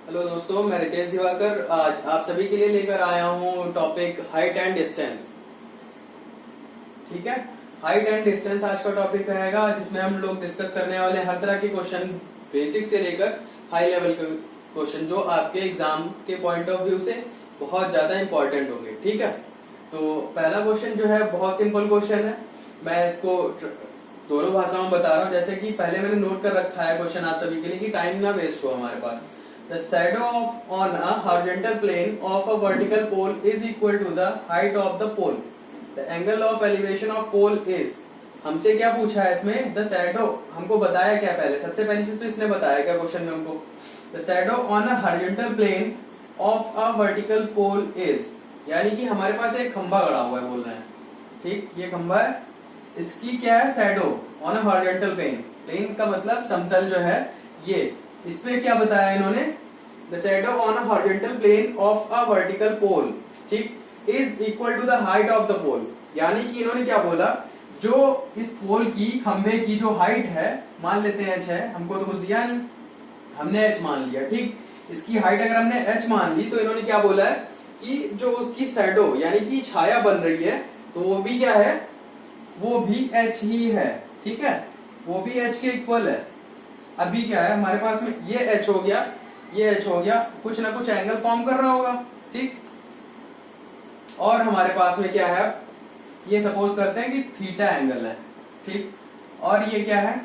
Hello दोस्तों, मैं रितेश दिवाकर आज आप सभी के लिए लेकर आया हूँ टॉपिक हाइट एंड डिस्टेंस। ठीक है, हाइट एंड डिस्टेंस आज का टॉपिक रहेगा, जिसमें हम लोग डिस्कस करने वाले हर तरह के क्वेश्चन, बेसिक से लेकर हाई लेवल के क्वेश्चन जो आपके एग्जाम के पॉइंट ऑफ व्यू से बहुत ज्यादा इंपॉर्टेंट होंगे। ठीक है, तो पहला क्वेश्चन जो है बहुत सिंपल क्वेश्चन है। मैं इसको दोनों भाषाओं में बता रहा हूँ, जैसे कि पहले मैंने नोट कर रखा है क्वेश्चन आप सभी के लिए कि टाइम ना वेस्ट हो हमारे पास। The shadow on a horizontal plane of a vertical pole is equal to the height of the pole. The angle of elevation of pole is. हमसे क्या पूछा है इसमें? The shadow हमको बताया क्या पहले? सबसे पहली चीज तो इसने बताया क्या क्वेश्चन में हमको? The shadow on a horizontal plane of a vertical pole is. यानी कि हमारे पास एक खंभा गड़ा हुआ है, बोल रहे हैं। ठीक, ये खंभा है, इसकी क्या है? Shadow on a horizontal plane. Plane का मतलब समतल जो है ये, इस पे क्या बताया इन्होंने? The shadow on a horizontal plane of a vertical pole, ठीक, is equal to the height of the pole. यानी कि इन्होंने क्या बोला, जो इस पोल की, खंभे की जो हाइट है, मान लेते हैं h है, हमको तो कुछ दिया नहीं, हमने h मान लिया। ठीक, इसकी हाइट अगर हमने h मान ली तो इन्होंने क्या बोला है कि जो उसकी शैडो यानी कि छाया बन रही है, तो वो भी क्या है? वो भी h ही है। ठीक है, वो भी h के इक्वल है। अभी क्या है हमारे पास में, ये h हो गया, ये h हो गया, कुछ ना कुछ एंगल फॉर्म कर रहा होगा। ठीक, और हमारे पास में क्या है, ये सपोज करते हैं कि थीटा एंगल है। ठीक, और ये क्या है?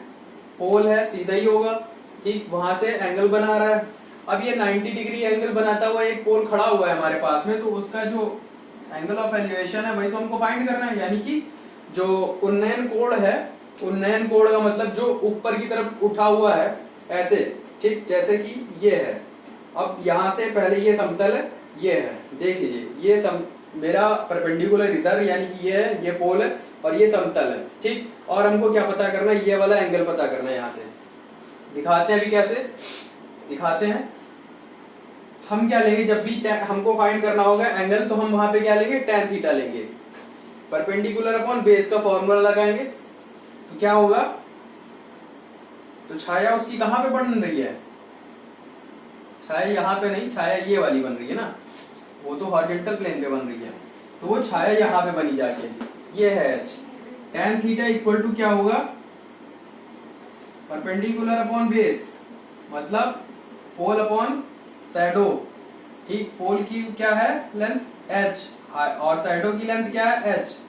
पोल है, सीधा ही होगा। ठीक, वहां से एंगल बना रहा है। अब ये 90 डिग्री एंगल बनाता हुआ एक पोल खड़ा हुआ है हमारे पास में, तो उसका जो एंगल ऑफ एलिवेशन है वही तो हमको फाइंड करना है। यानी कि जो उन्नयन कोण है, उन्नयन कोण का मतलब जो ऊपर की तरफ उठा हुआ है ऐसे, ठीक, जैसे कि ये है। अब यहां से पहले ये समतल है, ये है, देख लीजिए, ये मेरा परपेंडिकुलर इधर, यानी कि ये है, ये पोल है और ये समतल है। ठीक, और हमको क्या पता करना है? ये वाला एंगल पता करना है। यहां से दिखाते हैं, अभी कैसे दिखाते हैं। हम क्या लेंगे, जब भी हमको फाइंड करना होगा एंगल, तो हम वहां पे क्या लेंगे? tan थीटा लेंगे। परपेंडिकुलर अपॉन बेस का फॉर्मूला लगाएंगे, तो क्या होगा? तो छाया उसकी कहां पे बन रही है? छाया यहाँ पे नहीं, छाया ये वाली बन रही है ना, वो तो हॉरिजॉन्टल प्लेन पे बन रही है, तो वो छाया यहाँ पे बनी जाके, ये है h। tan theta equal to क्या होगा? परपेंडिकुलर अपॉन बेस, मतलब पोल अपॉन शैडो। ठीक, पोल की क्या है? लेंथ h, और शैडो की लेंथ क्या है? h।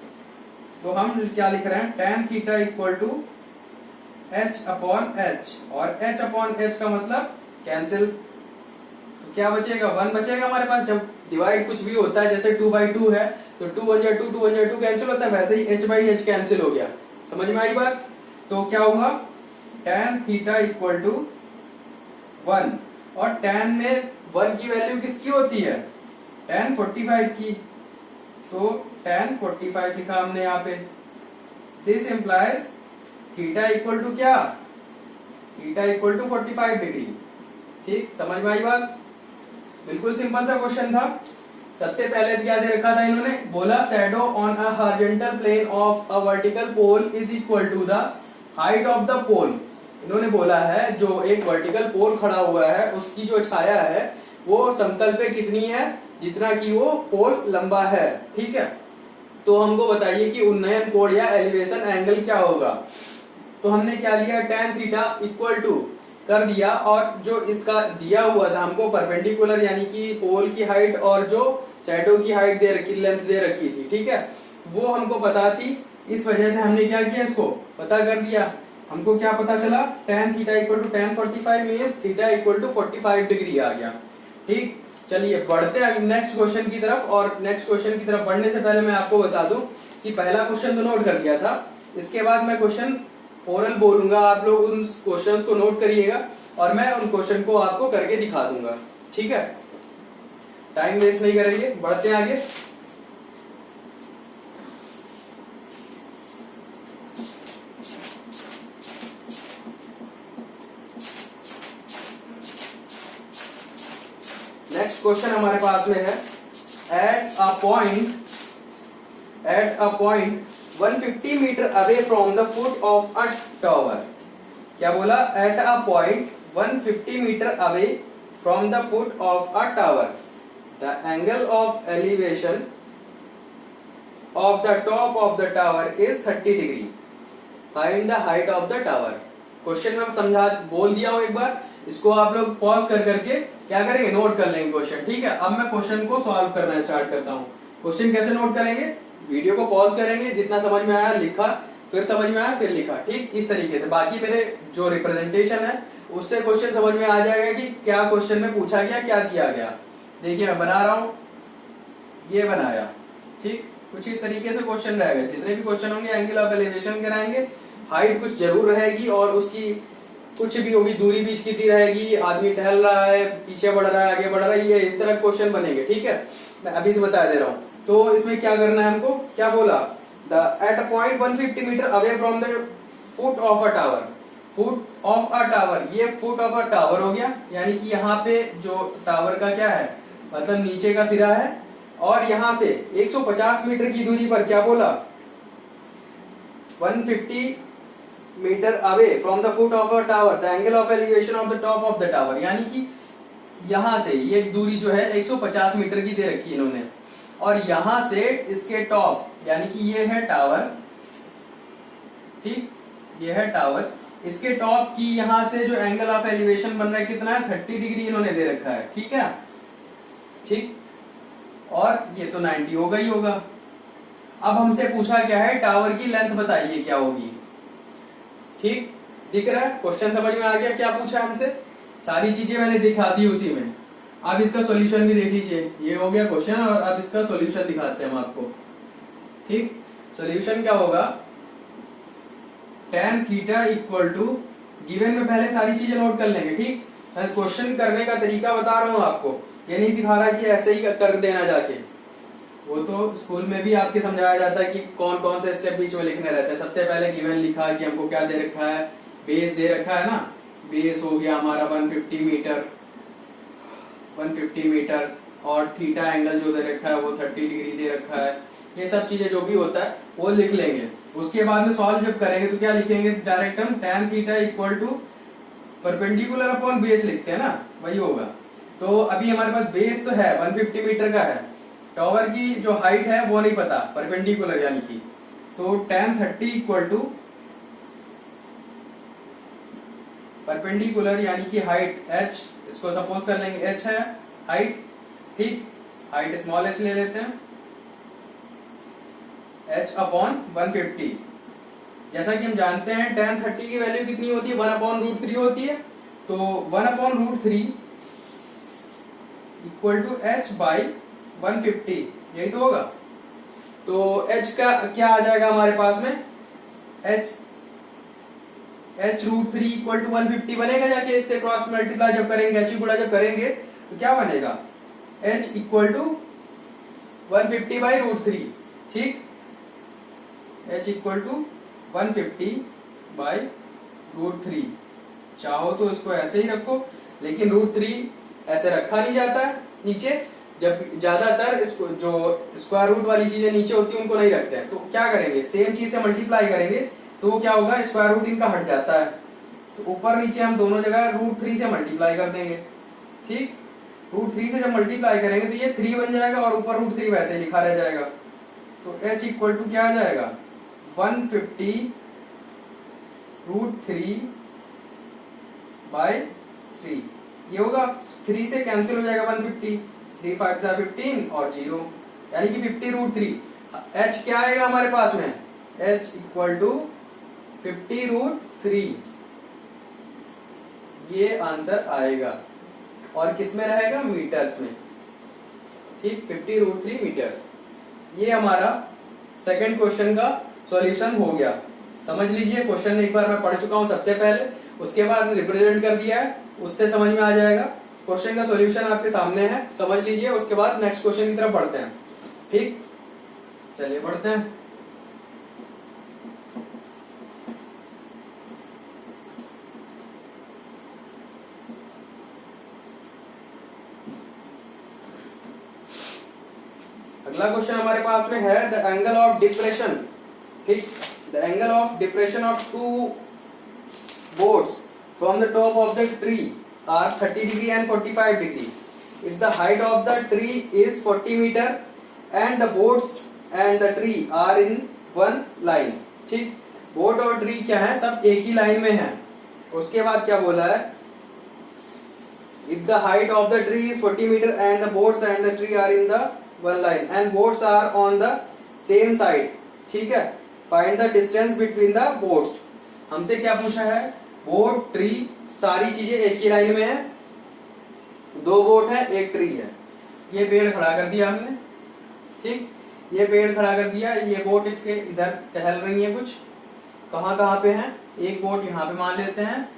तो हम क्या लिख रहे हैं? tan theta equal to h upon h, और h अपॉन h का मतलब कैंसिल, तो क्या बचेगा? 1 बचेगा हमारे पास। जब डिवाइड कुछ भी होता है, जैसे 2/2 है, तो 2 1 जा 2, 2 1 जा 2 कैंसिल होता है, वैसे ही h/h कैंसिल हो गया। समझ में आई बात? तो क्या हुआ? tan थीटा इक्वल टू 1, और tan में 1 की वैल्यू किसकी होती है? tan 45 की, तो tan 45 लिखा हमने यहाँ पे। This implies theta equal to क्या? Theta equal to 45 degree. ठीक, समझ में आई बात? बिल्कुल सिंपल सा क्वेश्चन था। सबसे पहले क्या दे रखा था इन्होंने? बोला shadow on a horizontal plane of a vertical pole is equal to the height of the pole. इन्होंने बोला है जो एक वर्टिकल पोल खड़ा हुआ है, उसकी जो छाया है वो समतल पे कितनी है? जितना कि वो पोल लंबा है। ठीक है, तो हमको बताइए कि उन्नयन कोण या एलिवेशन एंगल क्या होगा। तो हमने क्या लिया? tan थीटा इक्वल टू कर दिया, और जो इसका दिया हुआ था हमको परपेंडिकुलर, यानी कि पोल की हाइट और जो शैडो की हाइट दे रखी, लेंथ दे रखी थी। ठीक है, वो हमको पता थी, इस वजह से हमने क्या किया? इसको पता कर दिया। हमको क्या पता चला? tan theta equal to tan 45 means theta equal to 45 degree आ गया। ठीक, चलिए बढ़ते हैं नेक्स्ट क्वेश्चन की तरफ। और नेक्स्ट क्वेश्चन की तरफ बढ़ने से पहले मैं आपको बता दूं कि पहला क्वेश्चन तो नोट कर दिया था, इसके बाद मैं क्वेश्चन ओरल बोलूंगा, आप लोग उन क्वेश्चंस को नोट करिएगा और मैं उन क्वेश्चन को आपको करके दिखा दूंगा। ठीक है, टाइम वेस्ट नहीं करेंगे, बढ़ते हैं आगे। नेक्स्ट क्वेश्चन हमारे पास में है, at a point 150 metre away from the foot of a tower. क्या बोला? At a point 150 metre away from the foot of a tower the angle of elevation of the top of the tower is 30 degree, find the height of the tower. Question में समझा बोल दिया हूं एक बार, इसको आप लोग पॉज कर करके क्या करेंगे, नोट कर लेंगे क्वेश्चन। ठीक है, अब मैं क्वेश्चन को सॉल्व करना स्टार्ट करता हूं। क्वेश्चन कैसे नोट करेंगे, वीडियो को पॉज करेंगे, जितना समझ में आया लिखा, फिर समझ में आया फिर लिखा। ठीक, इस तरीके से बाकी मेरे जो रिप्रेजेंटेशन है उससे क्वेश्चन समझ में आ जाएगा कि क्या क्वेश्चन में पूछा गया, क्या दिया गया। देखिए मैं बना रहा हूं, ये बनाया। ठीक, कुछ इस तरीके से क्वेश्चन रहेगा। जितने भी क्वेश्चन होंगे एंगल ऑफ एलिवेशन के रहेंगे, हाइट कुछ जरूर रहेगी और उसकी कुछ भी होगी, दूरी भी इसकी रहेगी, आदमी टहल रहा है, पीछे बढ़ रहा है, आगे बढ़ रहा है, ये इस तरह क्वेश्चन बनेंगे। ठीक है, मैं अभी से बता दे रहा हूं। तो इसमें क्या करना है हमको, क्या बोला, at a point 150 metre away from the foot of a tower. Foot of a tower, ये फुट ऑफ अ टावर हो गया, यानी कि यहाँ पे जो टावर का क्या है, मतलब नीचे का सिरा है, और यहां से 150 मीटर की दूरी पर क्या बोला, 150 metre away from the foot of a tower the angle of elevation of the top of the tower, यानी कि यहां से ये दूरी जो है 150 मीटर की दे रखी है इन्होंने, और यहां से इसके टॉप, यानी कि ये है टावर, ठीक, ये है टावर, इसके टॉप की यहां से जो एंगल ऑफ एलिवेशन बन रहा है कितना है, 30 डिग्री इन्होंने दे रखा है। ठीक है, ठीक, और ये तो 90 होगा ही होगा। अब हमसे पूछा क्या है, टावर की लेंथ बताइए क्या होगी। ठीक, दिख रहा है, क्वेश्चन समझ में आ गया क्या पूछा है हमसे, सारी चीजें मैंने दिखा दी उसी में। अब इसका सॉल्यूशन भी देख लीजिए, ये हो गया क्वेश्चन, और अब इसका सॉल्यूशन दिखाते हैं हम आपको। ठीक, सॉल्यूशन क्या होगा, tan theta equal to, given में पहले सारी चीजें नोट कर लेंगे। ठीक, मैं क्वेश्चन करने का तरीका बता रहा हूं आपको, ये नहीं सिखा रहा कि ऐसे ही कर देना जाके, वो तो स्कूल में भी आपके समझाया जाता है कि कौन कौन से स्टेप बीच में लिखने रहते हैं। सबसे पहले गिवन लिखा कि हमको क्या दे रखा है, बेस दे रखा है ना, बेस हो गया हमारा 150 मीटर, 150 मीटर, और थीटा एंगल जो दे रखा है वो 30 डिग्री दे रखा है। ये सब चीजें जो भी होता है वो लिख लेंगे। उसके बाद में सॉल्व जब करेंगे तो क्या लिखेंगे, डायरेक्ट हम tan theta equal to perpendicular upon base लिखते हैं ना, वही होगा। तो अभी हमारे पास बेस तो है 150 मीटर का है, टावर की जो हाइट है वो नहीं पता, परपेंडिकुलर यानी कि, तो tan 30 इक्वल टू परपेंडिकुलर यानी कि हाइट h, इसको सपोज कर लेंगे h है हाइट। ठीक, हाइट स्मॉल h ले लेते हैं, h अपॉन 150। जैसा कि हम जानते हैं tan 30 की वैल्यू कितनी होती है, 1/√3 होती है, तो 1/√3 इक्वल टू h बाई 150, यही तो होगा। तो h का क्या आ जाएगा हमारे पास में, h√3 इक्वल टू 150 बनेगा, जाके इससे क्रॉस मल्टीप्लाई जब करेंगे, h गुणा जब करेंगे तो क्या बनेगा, h इक्वल टू 150 बाई √3। ठीक, h इक्वल टू 150 बाई √3। चाहो तो इसको ऐसे ही रखो, लेकिन √3 ऐसे रखा नहीं जाता है नीचे, जब ज्यादातर इसको जो स्क्वायर रूट वाली चीजें नीचे होती है उनको नहीं रखते हैं। तो क्या करेंगे, सेम चीज से मल्टीप्लाई करेंगे तो क्या होगा, स्क्वायर रूट इनका हट जाता है, तो ऊपर नीचे हम दोनों जगह √3 से मल्टीप्लाई कर देंगे। ठीक, √3 से जब मल्टीप्लाई करेंगे तो ये 3 बन जाएगा, और ऊपर √3 वैसे लिखा रह जाएगा। तो h इक्वल टू क्या आ जाएगा, 150 √3 बाई 3, ये होगा, 3 से कैंसिल हो जाएगा 150, 3 5 जा 15 और 0, यानी कि 50 √3। h क्या आएगा हमारे पास में, h इक्वल टू 50 √3, ये आंसर आएगा, और किस में रहेगा, मीटर्स में। ठीक, 50 √3 मीटर्स। ये हमारा सेकंड क्वेश्चन का सॉल्यूशन हो गया। समझ लीजिए, क्वेश्चन एक बार मैं पढ़ चुका हूं सबसे पहले, उसके बाद रिप्रेजेंट कर दिया है, उससे समझ में आ जाएगा। क्वेश्चन का सॉल्यूशन आपके सामने है, समझ लीजिए, उसके बाद नेक्स्ट क्वेश्चन की तरफ बढ़ते हैं। ठीक, चलिए बढ़ते हैं। अगला क्वेश्चन हमारे पास में है द एंगल ऑफ डिप्रेशन। ठीक, the angle of depression of 2 boats from the top of the tree are 30 degree and 45 degree. If the height of the tree is 40 meter and the boats and the tree are in one line. ठीक, boat और tree क्या है, सब एक ही line में है. उसके बाद क्या बोला है, if the height of the tree is 40 meter and the boats and the tree are in the one line and boats are on the same side. ठीक है, find the distance between the boats. हमसे क्या पूछा है, boat tree सारी चीजें एक ही line में है, दो बोट है एक ट्री है. ये पेड़ खड़ा कर दिया हमने. ठीक, ये पेड़ खड़ा कर दिया, ये बोट इसके इधर टहल रही है कुछ. कहाँ कहाँ पे है, एक बोट यहाँ पे मान लेते हैं,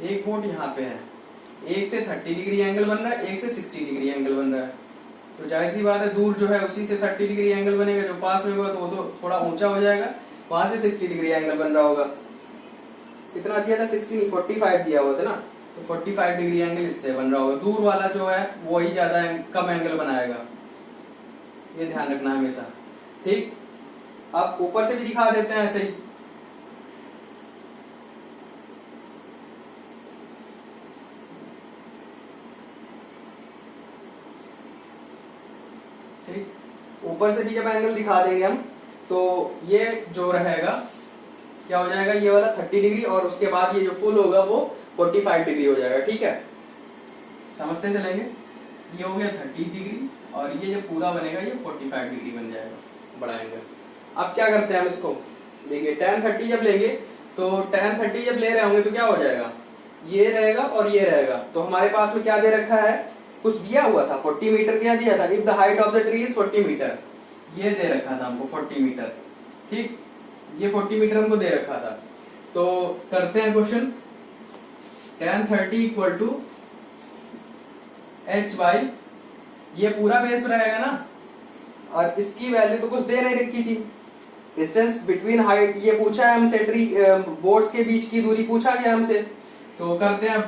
एक बोट यहाँ पे है. एक से 30 डिग्री एंगल बन रहा है, एक से 60 डिग्री एंगल बन रहा है. तो जाहिर सी बात है दूर जो है उसी से 30 डिग्री एंगल बनेगा, जो पास में होगा तो वो तो थोड़ा ऊंचा हो जाएगा, वहां से 60 डिग्री एंगल बन रहा होगा. कितना दिया था, 60 नहीं 45 दिया हुआ था ना, तो 45 डिग्री एंगल इससे बन रहा होगा. दूर वाला जो है वो ही ज्यादा कम एंगल बनाएगा, ये ध्यान रखना हमेशा. ठीक, अब ऊपर से भी दिखा देते हैं ऐसे ही. ठीक, ऊपर से भी जब एंगल दिखा देंगे हम तो ये जो रहेगा क्या हो जाएगा, ये वाला 30 डिग्री और उसके बाद ये जो फुल होगा वो 45 डिग्री हो जाएगा. ठीक है, समझते चलेंगे. ये हो गया 30 डिग्री और ये जो पूरा बनेगा ये 45 डिग्री बन जाएगा, बड़ा एंगल. अब क्या करते हैं हम इसको, देखिए tan 30 जब लेंगे तो tan 30 जब ले रहे होंगे तो क्या हो जाएगा, ये रहेगा और ये रहेगा. तो हमारे पास में क्या दे रखा है, कुछ दिया हुआ था 40 मीटर क्या दिया था, if the height of the tree is 40 metre, ये दे रखा था हमको 40 मीटर. ठीक, ये 40 मीटर हमको दे रखा था. तो करते हैं question. tan 30 equal to h by, ये पूरा बेस रहेगा ना, और इसकी वैल्यू तो कुछ दे नहीं रखी थी. डिस्टेंस बिटवीन हाइट ये पूछा है हमसे, ट्री बोर्ड्स के बीच की दूरी पूछा गया हमसे. तो करते हैं,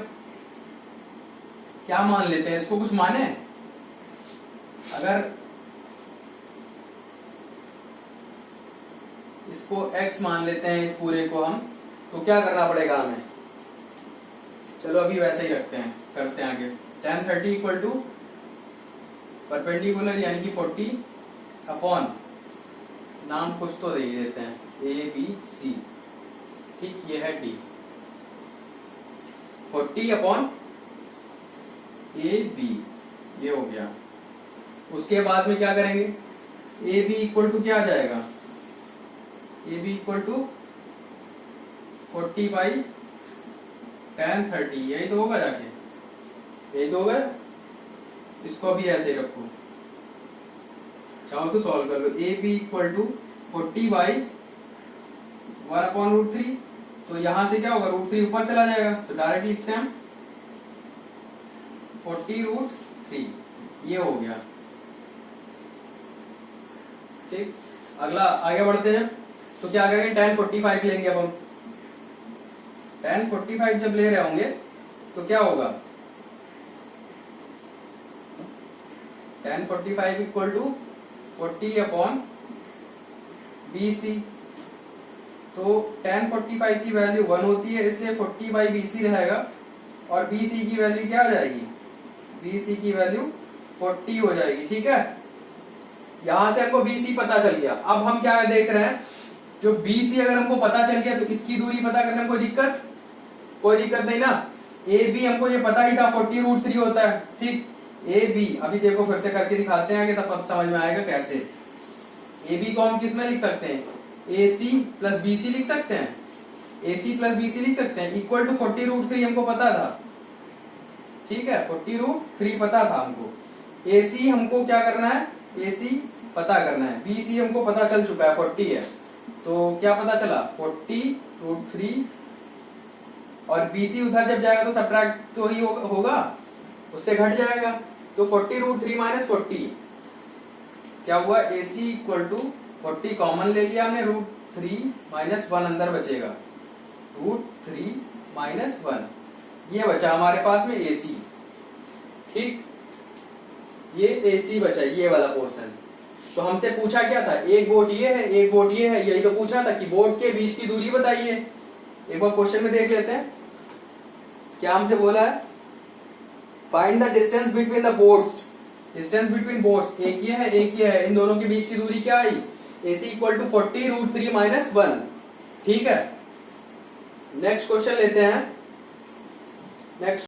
क्या मान लेते हैं इसको, कुछ माने. अगर इसको x मान लेते हैं इस पूरे को हम, तो क्या करना पड़ेगा हमें. चलो अभी वैसे ही रखते हैं, करते हैं आगे. tan 30 इक्वल टू परपेंडिकुलर यानी कि 40 अपॉन, नाम कुछ तो दे ही देते हैं, ए बी सी. ठीक, ये है डी. 40 अपॉन ए बी, ये हो गया. उसके बाद में क्या करेंगे, ए बी इक्वल टू क्या आ जाएगा, A B equal to 40 by tan 30, यही तो होगा जाके, यही तो होगा. इसको भी ऐसे ही रखो, चाहो तो सॉल्व कर लो. A B equal to 40 by 1/√3. तो यहां से क्या होगा, √3 ऊपर चला जाएगा, तो डायरेक्ट लिखते हैं 40√3, ये हो गया. ठीक, अगला आगे बढ़ते हैं. तो क्या करेंगे, tan 45 लेंगे. अब हम tan 45 जब ले रहे होंगे तो क्या होगा, tan 45 equal to 40 upon BC. तो tan 45 की वैल्यू 1 होती है, इसलिए 40 बाई BC रहेगा, और BC की वैल्यू क्या आ जाएगी, BC की वैल्यू 40 हो जाएगी. ठीक है, यहां से हमको BC पता चल गया. अब हम क्या देख रहे हैं, जो BC अगर हमको पता चल गया तो इसकी दूरी पता करने में कोई दिक्कत नहीं ना. AB हमको ये पता ही था 40√3 होता है. ठीक, AB अभी देखो फिर से करके दिखाते हैं, तब समझ में आएगा कैसे. AB को हम किस में लिख सकते हैं, AC प्लस BC लिख सकते हैं, AC प्लस BC लिख सकते हैं, इक्वल टू 40√3 हमको पता था. ठीक है, 40√3 पता था हमको. AC हमको क्या करना है, AC पता करना है. BC हमको पता चल चुका है 40 है, तो क्या पता चला 40√3, और BC उधर जब जाएगा तो सब्ट्रैक्ट तो ही होगा, उससे घट जाएगा. तो 40√3 माइनस 40 क्या हुआ, AC इक्वल टू 40 कॉमन ले लिया हमने, √3 माइनस 1 अंदर बचेगा, √3 माइनस 1, ये बचा हमारे पास में AC. ठीक, ये AC बचा, ये वाला पोर्शन. तो हमसे पूछा क्या था, एक बोट ये है एक बोट ये है, यही तो पूछा था कि बोट के बीच की दूरी बताइए. एक बार क्वेश्चन में देख लेते हैं क्या हमसे बोला है? Find the distance between the boards. Distance between boards एक ही है, एक ही है। इन दोनों के बीच की दूरी क्या आई? AC equal to 40√3 - 1। ठीक है, नेक्स्ट क्वेश्चन लेते हैं। नेक्स्ट